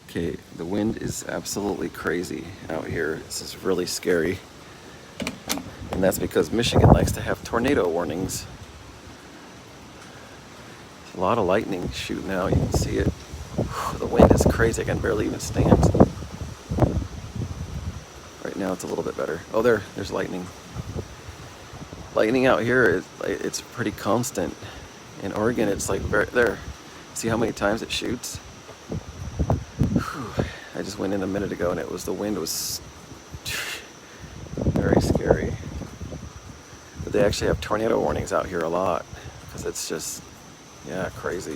Okay, the wind is absolutely crazy out here. This is really scary. And that's because Michigan likes to have tornado warnings. A lot of lightning shooting out, you can see it. The wind is crazy, I can barely even stand. Right now it's a little bit better. Oh, there's lightning. Lightning out here, it's pretty constant. In Oregon, it's like there. See how many times it shoots? Whew. I just went in a minute ago and the wind was very scary. But they actually have tornado warnings out here a lot because it's just, yeah, crazy.